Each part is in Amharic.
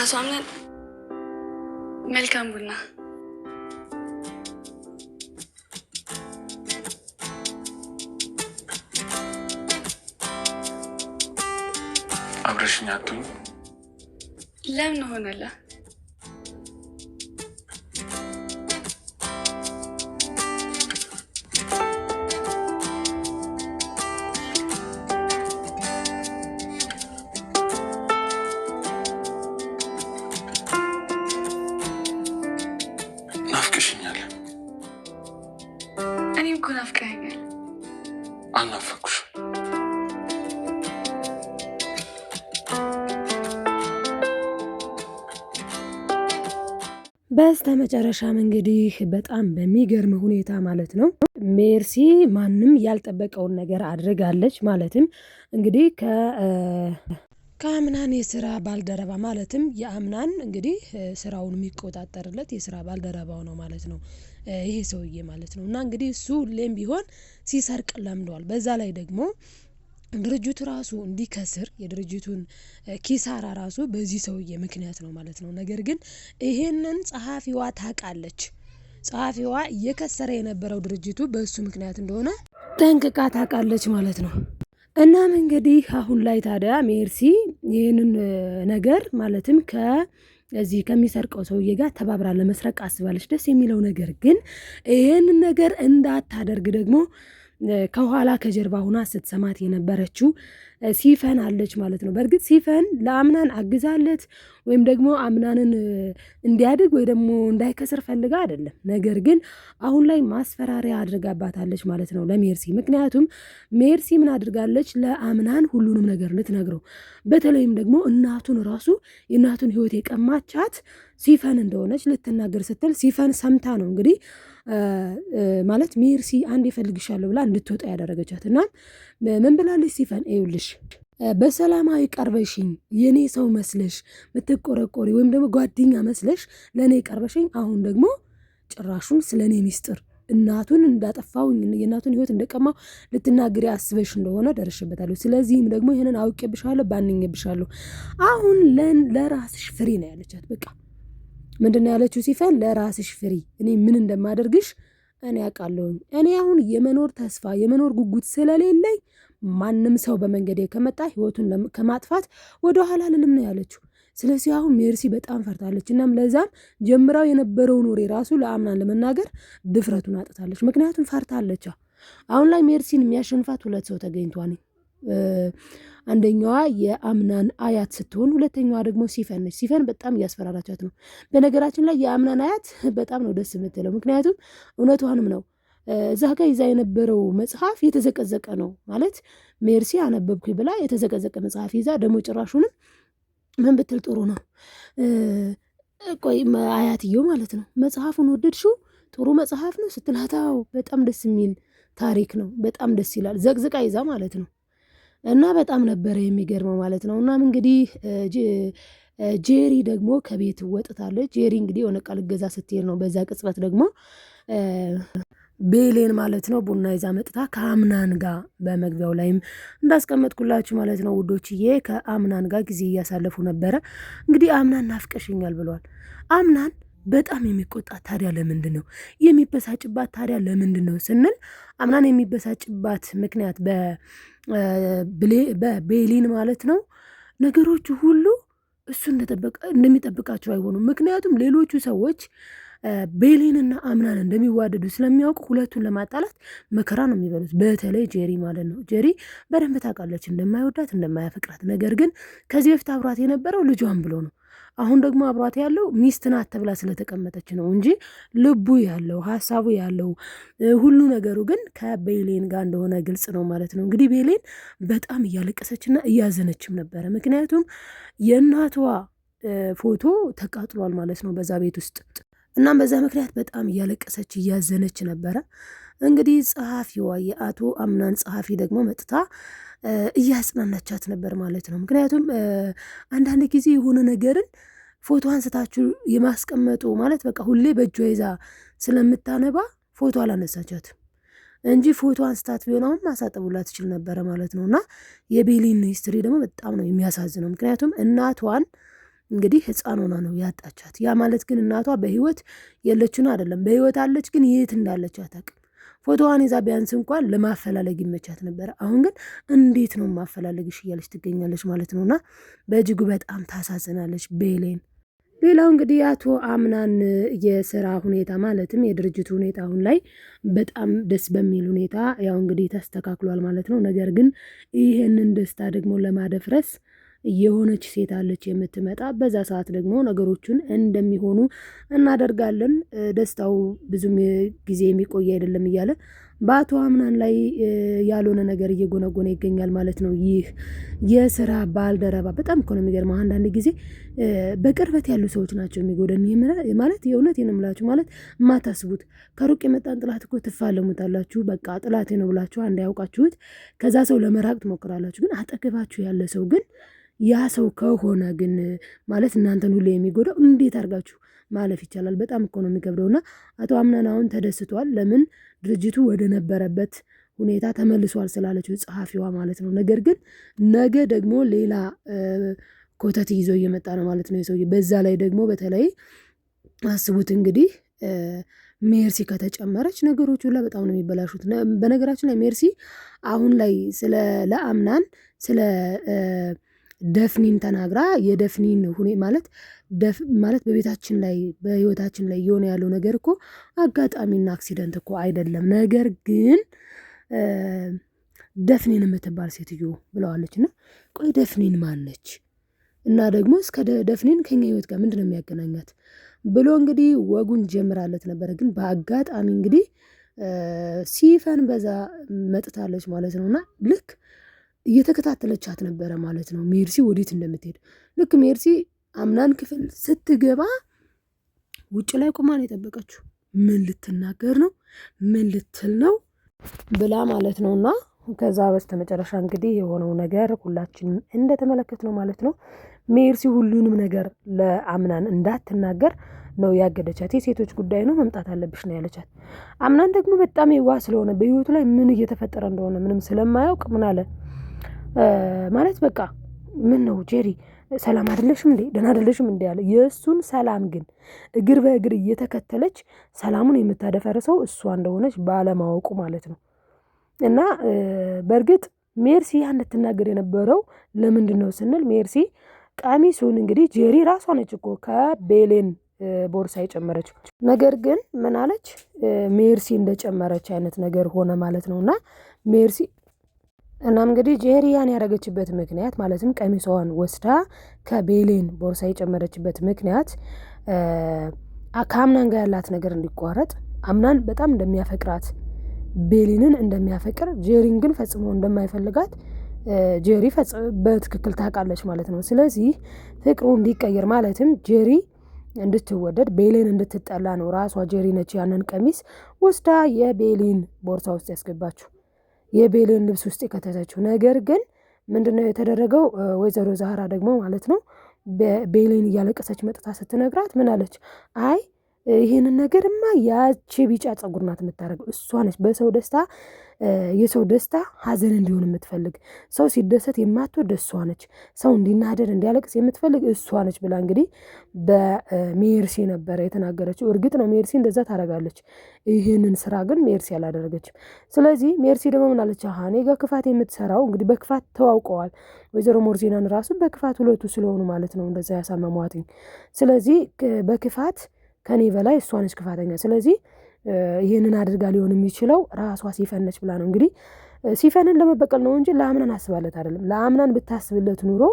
ራሱ አምነን መልካም ቡና አብረሽኝ አትሁኝ? ለምን ሆነላ? ናፍቀሽኛል። እኔም እኮ ናፍቀኸኛል። አልናፈኩሽ? በስተመጨረሻም እንግዲህ በጣም በሚገርም ሁኔታ ማለት ነው ሜርሲ ማንም ያልጠበቀውን ነገር አድርጋለች። ማለትም እንግዲህ ከአምናን የስራ ባልደረባ ማለትም የአምናን እንግዲህ ስራውን የሚቆጣጠርለት የስራ ባልደረባው ነው ማለት ነው ይሄ ሰውዬ ማለት ነው። እና እንግዲህ እሱ ሁሌም ቢሆን ሲሰርቅ ለምደዋል። በዛ ላይ ደግሞ ድርጅቱ ራሱ እንዲከስር የድርጅቱን ኪሳራ ራሱ በዚህ ሰውዬ ምክንያት ነው ማለት ነው። ነገር ግን ይሄንን ጸሐፊዋ ታውቃለች። ጸሐፊዋ እየከሰረ የነበረው ድርጅቱ በእሱ ምክንያት እንደሆነ ጠንቅቃ ታውቃለች ማለት ነው። እናም እንግዲህ አሁን ላይ ታዲያ ሜርሲ ይህንን ነገር ማለትም ከዚህ ከሚሰርቀው ሰውዬ ጋር ተባብራ ለመስረቅ አስባለች። ደስ የሚለው ነገር ግን ይህንን ነገር እንዳታደርግ ደግሞ ከኋላ ከጀርባ ሁና ስትሰማት የነበረችው ሲፈን አለች ማለት ነው። በእርግጥ ሲፈን ለአምናን አግዛለት ወይም ደግሞ አምናንን እንዲያድግ ወይ ደግሞ እንዳይከስር ፈልጋ አይደለም። ነገር ግን አሁን ላይ ማስፈራሪያ አድርጋባታለች ማለት ነው ለሜርሲ። ምክንያቱም ሜርሲ ምን አድርጋለች? ለአምናን ሁሉንም ነገር ልትነግረው፣ በተለይም ደግሞ እናቱን ራሱ የእናቱን ሕይወት የቀማቻት ሲፈን እንደሆነች ልትናገር ስትል ሲፈን ሰምታ ነው እንግዲህ ማለት ሜርሲ አንድ ይፈልግሻለሁ ብላ እንድትወጣ ያደረገቻት። እና ምን ብላለች ሲፈን? ይኸውልሽ በሰላማዊ ቀርበሽኝ የኔ ሰው መስለሽ ምትቆረቆሪ ወይም ደግሞ ጓደኛ መስለሽ ለእኔ ቀርበሽኝ፣ አሁን ደግሞ ጭራሹን ስለ እኔ ሚስጥር እናቱን እንዳጠፋው የእናቱን ሕይወት እንደቀማው ልትናገሪ አስበሽ እንደሆነ ደርሽበታለሁ። ስለዚህም ደግሞ ይህንን አውቄብሻለሁ፣ ባንኜብሻለሁ። አሁን ለራስሽ ፍሪ ነው ያለቻት። በቃ ምንድነው ያለችው ሲፈን? ለራስሽ ፍሪ፣ እኔ ምን እንደማደርግሽ እኔ አውቃለሁኝ። እኔ አሁን የመኖር ተስፋ የመኖር ጉጉት ስለሌለኝ ማንም ሰው በመንገዴ ከመጣ ህይወቱን ከማጥፋት ወደ ኋላ ልልም ነው ያለችው። ስለዚህ አሁን ሜርሲ በጣም ፈርታለች። እናም ለዛም ጀምራው የነበረውን ወሬ ራሱ ለአምናን ለመናገር ድፍረቱን አጥታለች። ምክንያቱም ፈርታለች። አሁን ላይ ሜርሲን የሚያሸንፋት ሁለት ሰው ተገኝቷል። አንደኛዋ የአምናን አያት ስትሆን ሁለተኛዋ ደግሞ ሲፈን ነች። ሲፈን በጣም እያስፈራራቻት ነው። በነገራችን ላይ የአምናን አያት በጣም ነው ደስ የምትለው። ምክንያቱም እውነቷንም ነው። እዛ ጋር ይዛ የነበረው መጽሐፍ የተዘቀዘቀ ነው ማለት ሜርሲ አነበብኩ ብላ የተዘቀዘቀ መጽሐፍ ይዛ ደግሞ ጭራሹንም ምን ብትል ጥሩ ነው? ቆይ አያትየው ማለት ነው መጽሐፉን ወደድሽው? ጥሩ መጽሐፍ ነው ስትላታው በጣም ደስ የሚል ታሪክ ነው፣ በጣም ደስ ይላል። ዘቅዝቃ ይዛ ማለት ነው። እና በጣም ነበረ የሚገርመው ማለት ነው። እናም እንግዲህ ጄሪ ደግሞ ከቤት ወጥታለች። ጄሪ እንግዲህ የሆነ ቃል ገዛ ስትሄድ ነው። በዛ ቅጽበት ደግሞ ቤሌን ማለት ነው ቡና ይዛ መጥታ ከአምናን ጋር በመግቢያው ላይም እንዳስቀመጥኩላችሁ ማለት ነው ውዶችዬ ከአምናን ጋር ጊዜ እያሳለፉ ነበረ። እንግዲህ አምናን ናፍቀሽኛል ብሏል። አምናን በጣም የሚቆጣት ታዲያ ለምንድን ነው የሚበሳጭባት? ታዲያ ለምንድን ነው ስንል አምናን የሚበሳጭባት ምክንያት በቤሊን ማለት ነው ነገሮቹ ሁሉ እሱ እንደሚጠብቃቸው አይሆኑም። ምክንያቱም ሌሎቹ ሰዎች ቤሊንና አምናን እንደሚዋደዱ ስለሚያውቁ ሁለቱን ለማጣላት መከራ ነው የሚበሉት። በተለይ ጄሪ ማለት ነው። ጄሪ በደንብ ታውቃለች እንደማይወዳት እንደማያፈቅራት። ነገር ግን ከዚህ በፊት አብሯት የነበረው ልጇን ብሎ ነው። አሁን ደግሞ አብሯት ያለው ሚስት ናት ተብላ ስለተቀመጠች ነው እንጂ ልቡ ያለው ሀሳቡ ያለው ሁሉ ነገሩ ግን ከቤሌን ጋር እንደሆነ ግልጽ ነው ማለት ነው። እንግዲህ ቤሌን በጣም እያለቀሰችና እያዘነችም ነበረ። ምክንያቱም የእናቷ ፎቶ ተቃጥሏል ማለት ነው በዛ ቤት ውስጥ። እናም በዛ ምክንያት በጣም እያለቀሰች እያዘነች ነበረ። እንግዲህ ጸሐፊዋ የአቶ አምናን ጸሐፊ ደግሞ መጥታ እያጽናናቻት ነበር ማለት ነው። ምክንያቱም አንዳንድ ጊዜ የሆነ ነገርን ፎቶ አንስታችሁ የማስቀመጡ ማለት በቃ ሁሌ በእጇ ይዛ ስለምታነባ ፎቶ አላነሳቻትም እንጂ ፎቶ አንስታት ቢሆነውም ማሳጠቡላ ትችል ነበረ ማለት ነው። እና የቤሊን ሂስትሪ ደግሞ በጣም ነው የሚያሳዝነው። ምክንያቱም እናቷን እንግዲህ ህፃን ሆና ነው ያጣቻት። ያ ማለት ግን እናቷ በህይወት የለችን አይደለም፣ በህይወት አለች፣ ግን የት እንዳለች አታውቅም። ፎቶዋን ይዛ ቢያንስ እንኳን ለማፈላለግ ይመቻት ነበረ። አሁን ግን እንዴት ነው ማፈላለግሽ እያለች ትገኛለች ማለት ነው። እና በእጅጉ በጣም ታሳዝናለች ቤሌን። ሌላው እንግዲህ አቶ አምናን የስራ ሁኔታ ማለትም የድርጅቱ ሁኔታ አሁን ላይ በጣም ደስ በሚል ሁኔታ ያው እንግዲህ ተስተካክሏል ማለት ነው። ነገር ግን ይህንን ደስታ ደግሞ ለማደፍረስ የሆነች ሴት አለች የምትመጣ። በዛ ሰዓት ደግሞ ነገሮቹን እንደሚሆኑ እናደርጋለን። ደስታው ብዙም ጊዜ የሚቆይ አይደለም እያለ በአቶ አምናን ላይ ያልሆነ ነገር እየጎነጎነ ይገኛል ማለት ነው። ይህ የስራ ባልደረባ በጣም እኮ ነው የሚገርመው። አንዳንድ ጊዜ በቅርበት ያሉ ሰዎች ናቸው የሚጎደን ማለት የእውነት የምላችሁ ማለት የማታስቡት ከሩቅ የመጣን ጥላት እኮ ትፋለሙታላችሁ። በቃ ጥላቴ ነው ብላችሁ አንድ ያውቃችሁት ከዛ ሰው ለመራቅ ትሞክራላችሁ። ግን አጠገባችሁ ያለ ሰው ግን ያ ሰው ከሆነ ግን ማለት እናንተን ሁሌ የሚጎዳው እንዴት አድርጋችሁ ማለፍ ይቻላል? በጣም እኮ ነው የሚከብደው። እና አቶ አምናን አሁን ተደስቷል። ለምን ድርጅቱ ወደ ነበረበት ሁኔታ ተመልሷል ስላለችው ጸሐፊዋ ማለት ነው። ነገር ግን ነገ ደግሞ ሌላ ኮተት ይዞ እየመጣ ነው ማለት ነው የሰውዬ። በዛ ላይ ደግሞ በተለይ አስቡት እንግዲህ ሜርሲ ከተጨመረች ነገሮች ሁላ በጣም ነው የሚበላሹት። በነገራችን ላይ ሜርሲ አሁን ላይ ስለ ለአምናን ስለ ደፍኒን ተናግራ የደፍኒን ማለት በቤታችን ላይ በህይወታችን ላይ እየሆነ ያለው ነገር እኮ አጋጣሚና አክሲደንት እኮ አይደለም። ነገር ግን ደፍኒን የምትባል ሴትዮ ብለዋለች። እና ቆይ ደፍኒን ማነች? እና ደግሞ እስከ ደፍኒን ከኛ ህይወት ጋር ምንድነው የሚያገናኛት ብሎ እንግዲህ ወጉን ጀምራለት ነበረ። ግን በአጋጣሚ እንግዲህ ሲፈን በዛ መጥታለች ማለት ነው። እና ልክ እየተከታተለቻት ነበረ ማለት ነው ሜርሲ ወዴት እንደምትሄድ። ልክ ሜርሲ አምናን ክፍል ስትገባ ውጭ ላይ ቆማ ነው የጠበቀችው። ምን ልትናገር ነው ምን ልትል ነው ብላ ማለት ነው። እና ከዛ በስተመጨረሻ እንግዲህ የሆነው ነገር ሁላችንም እንደተመለከት ነው ማለት ነው። ሜርሲ ሁሉንም ነገር ለአምናን እንዳትናገር ነው ያገደቻት። የሴቶች ጉዳይ ነው መምጣት አለብሽ ነው ያለቻት። አምናን ደግሞ በጣም የዋህ ስለሆነ በህይወቱ ላይ ምን እየተፈጠረ እንደሆነ ምንም ስለማያውቅ ምን አለ ማለት በቃ ምን ነው ጄሪ ሰላም አይደለሽም እንዴ ደህና አይደለሽም እንዴ ያለ። የእሱን ሰላም ግን እግር በእግር እየተከተለች ሰላሙን የምታደፈርሰው እሷ እንደሆነች ባለማወቁ ማለት ነው። እና በእርግጥ ሜርሲ ያን ልትናገር የነበረው ለምንድን ነው ስንል ሜርሲ ቀሚሱን እንግዲህ ጄሪ ራሷ ነች እኮ ከቤሌን ቦርሳ የጨመረችው። ነገር ግን ምን አለች ሜርሲ እንደጨመረች አይነት ነገር ሆነ ማለት ነው። እና ሜርሲ እናም እንግዲህ ጄሪ ያን ያደረገችበት ምክንያት ማለትም ቀሚሷን ወስዳ ከቤሌን ቦርሳ የጨመረችበት ምክንያት ከአምናን ጋር ያላት ነገር እንዲቋረጥ፣ አምናን በጣም እንደሚያፈቅራት ቤሊንን እንደሚያፈቅር ጄሪን ግን ፈጽሞ እንደማይፈልጋት ጄሪ በትክክል ታውቃለች ማለት ነው። ስለዚህ ፍቅሩ እንዲቀየር ማለትም ጄሪ እንድትወደድ ቤሌን እንድትጠላ ነው ራሷ ጄሪ ነች ያንን ቀሚስ ወስዳ የቤሊን ቦርሳ ውስጥ ያስገባችው፣ የቤሌን ልብስ ውስጥ የከተተችው። ነገር ግን ምንድነው የተደረገው? ወይዘሮ ዛህራ ደግሞ ማለት ነው ቤሌን እያለቀሰች መጥታ ስትነግራት ምን አለች? አይ ይህንን ነገርማ ያቺ ቢጫ ጸጉር ናት የምታደርገው። እሷ ነች በሰው ደስታ የሰው ደስታ ሀዘን እንዲሆን የምትፈልግ፣ ሰው ሲደሰት የማትወድ እሷ ነች፣ ሰው እንዲናደድ እንዲያለቅስ የምትፈልግ እሷ ነች ብላ እንግዲህ በሜርሲ ነበረ የተናገረችው። እርግጥ ነው ሜርሲ እንደዛ ታደርጋለች፣ ይህንን ስራ ግን ሜርሲ አላደረገችም። ስለዚህ ሜርሲ ደግሞ ምን አለች? እኔ ጋር ክፋት የምትሰራው እንግዲህ በክፋት ተዋውቀዋል ወይዘሮ ሞርዚናን ራሱ በክፋት ሁለቱ ስለሆኑ ማለት ነው እንደዛ ያሳመሟትኝ። ስለዚህ በክፋት ከኔ በላይ እሷ ነች ክፋተኛ። ስለዚህ ይህንን አድርጋ ሊሆን የሚችለው ራሷ ሲፈነች ብላ ነው እንግዲህ ሲፈንን ለመበቀል ነው እንጂ ለአምናን አስባለት አይደለም። ለአምናን ብታስብለት ኑሮ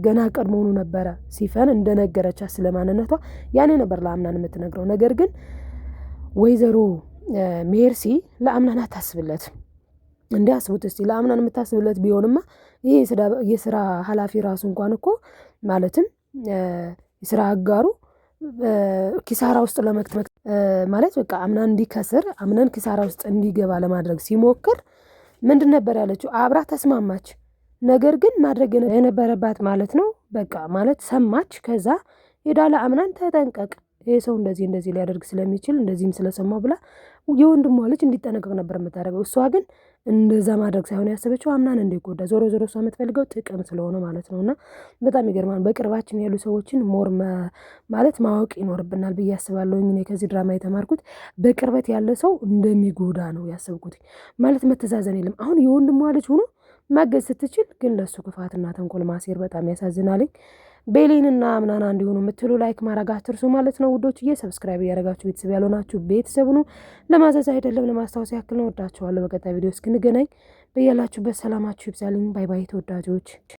ገና ቀድሞውኑ ነበረ ሲፈን እንደነገረቻት ስለማንነቷ ያኔ ነበር ለአምናን የምትነግረው። ነገር ግን ወይዘሮ ሜርሲ ለአምናን አታስብለት። እንዲያስቡት እስቲ ለአምናን የምታስብለት ቢሆንማ ይሄ የስራ ኃላፊ ራሱ እንኳን እኮ ማለትም የስራ አጋሩ ኪሳራ ውስጥ ለመክተት ማለት በቃ አምናን እንዲከስር አምናን ኪሳራ ውስጥ እንዲገባ ለማድረግ ሲሞክር ምንድን ነበር ያለችው? አብራ ተስማማች። ነገር ግን ማድረግ የነበረባት ማለት ነው በቃ ማለት ሰማች። ከዛ ሄዳ ለአምናን ተጠንቀቅ፣ ይሄ ሰው እንደዚህ ሊያደርግ ስለሚችል እንደዚህም ስለሰማው ብላ የወንድሟ ልጅ እንዲጠነቀቅ ነበር የምታደርገው። እሷ ግን እንደዛ ማድረግ ሳይሆን ያሰበችው አምናን እንዲጎዳ ዞሮ ዞሮ እሷ የምትፈልገው ጥቅም ስለሆነ ማለት ነው። እና በጣም ይገርማል። በቅርባችን ያሉ ሰዎችን ሞር ማለት ማወቅ ይኖርብናል ብዬ አስባለሁኝ። እኔ ከዚህ ድራማ የተማርኩት በቅርበት ያለ ሰው እንደሚጎዳ ነው ያሰብኩት። ማለት መተዛዘን የለም። አሁን የወንድሟ ልጅ ሆኖ ማገዝ ስትችል ግን ለሱ ክፋትና ተንኮል ማሴር በጣም ያሳዝናልኝ። ቤሊንና አምናን እንዲሆኑ የምትሉ ላይክ ማድረግ አትርሱ ማለት ነው ውዶችዬ። ሰብስክራይብ እያደረጋችሁ ቤተሰብ ያልሆናችሁ ቤተሰብ ነው። ለማዘዝ አይደለም ለማስታወስ ያክል ነው። ወዳችኋለሁ። በቀጣይ ቪዲዮ እስክንገናኝ በያላችሁበት ሰላማችሁ ይብዛልኝ። ባይ ባይ ተወዳጆች።